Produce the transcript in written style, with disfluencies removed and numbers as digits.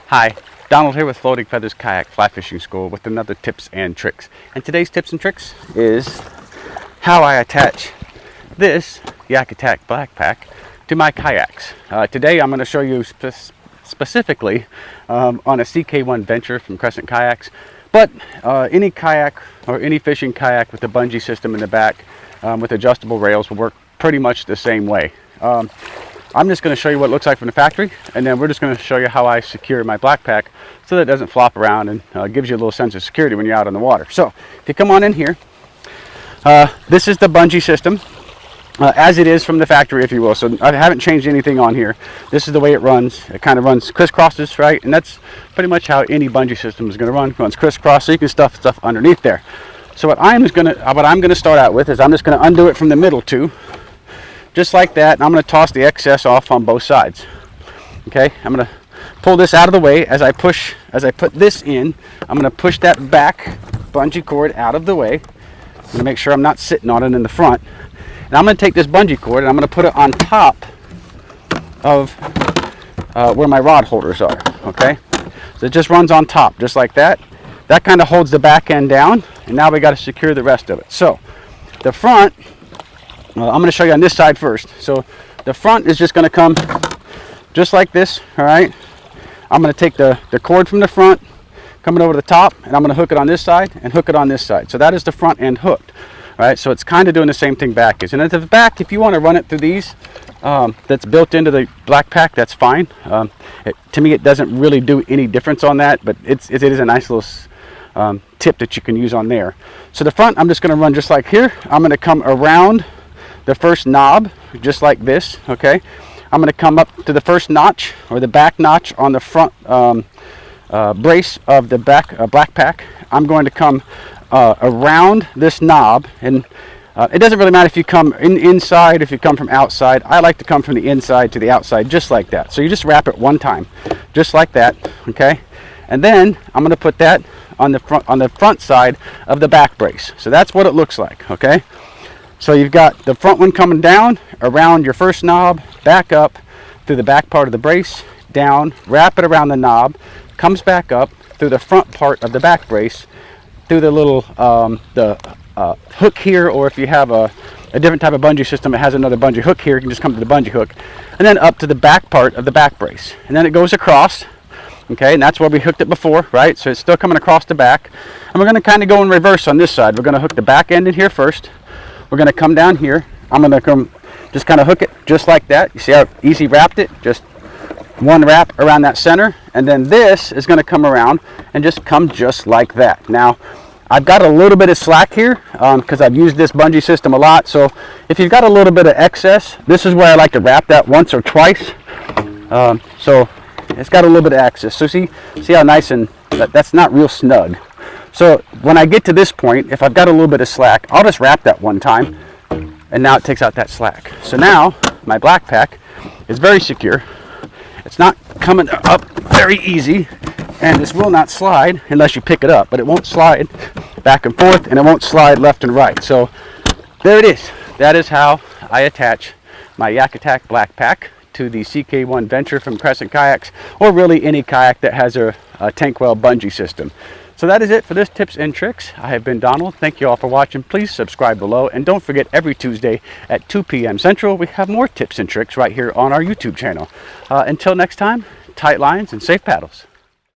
Hi, Donald here with Floating Feathers Kayak Fly Fishing School with another tips and tricks. And today's tips and tricks is how I attach this YakAttack BlackPak to my kayaks. Today I'm going to show you specifically on a CK1 Venture from Crescent Kayaks, but any kayak or any fishing kayak with a bungee system in the back with adjustable rails will work pretty much the same way. I'm just going to show you what it looks like from the factory, and then we're just going to show you how I secure my BlackPak so that it doesn't flop around and gives you a little sense of security when you're out on the water. So if you come on in here, this is the bungee system as it is from the factory, if you will. So I haven't changed anything on here. This is the way it runs. It kind of runs crisscrosses, right? And that's pretty much how any bungee system is going to run. It runs crisscross, so you can stuff stuff underneath there. So what I'm going to start out with is I'm just going to undo it from the middle too. Just like that, and I'm going to toss the excess off on both sides. Okay, I'm going to pull this out of the way as I put this in. I'm going to push that back bungee cord out of the way. I'm going to make sure I'm not sitting on it in the front. And I'm going to take this bungee cord and I'm going to put it on top of where my rod holders are. Okay, so it just runs on top, just like that. That kind of holds the back end down, and now we got to secure the rest of it. So the front, I'm going to show you on this side first. So the front is just going to come just like this. All right, I'm going to take the cord from the front coming over the top, and I'm going to hook it on this side and hook it on this side. So that is the front end hooked. All right, so it's kind of doing the same thing back is. And at the back, if you want to run it through these, that's built into the BlackPak, that's fine. To me, it doesn't really do any difference on that, but it is a nice little tip that you can use on there. So the front, I'm just going to run just like here. I'm going to come around the first knob just like this. Okay, I'm going to come up to the first notch or the back notch on the front brace of the back BlackPak. I'm going to come around this knob, and it doesn't really matter if you come inside, if you come from outside. I like to come from the inside to the outside just like that. So you just wrap it one time just like that. Okay, and then I'm going to put that on the front side of the back brace. So that's what it looks like. Okay, so you've got the front one coming down around your first knob, back up through the back part of the brace, down, wrap it around the knob, comes back up through the front part of the back brace, through the little hook here, or if you have a different type of bungee system, it has another bungee hook here, you can just come to the bungee hook, and then up to the back part of the back brace, and then it goes across. Okay, and that's where we hooked it before, right? So it's still coming across the back, and we're going to kind of go in reverse on this side. We're going to hook the back end in here first. We're going to come down here. I'm going to come just kind of hook it just like that. You see how easy wrapped it? Just one wrap around that center, and then this is going to come around and just come just like that. Now I've got a little bit of slack here because I've used this bungee system a lot. So if you've got a little bit of excess, this is where I like to wrap that once or twice. So it's got a little bit of excess. So see how nice and that's not real snug. So when I get to this point, if I've got a little bit of slack, I'll just wrap that one time, and now it takes out that slack. So now my BlackPak is very secure. It's not coming up very easy, and this will not slide unless you pick it up, but it won't slide back and forth, and it won't slide left and right. So there it is. That is how I attach my YakAttack BlackPak to the CK1 Venture from Crescent Kayaks, or really any kayak that has a tankwell bungee system. So that is it for this tips and tricks. I have been Donald. Thank you all for watching. Please subscribe below, and don't forget, every Tuesday at 2 p.m. Central, we have more tips and tricks right here on our YouTube channel. Until next time, tight lines and safe paddles.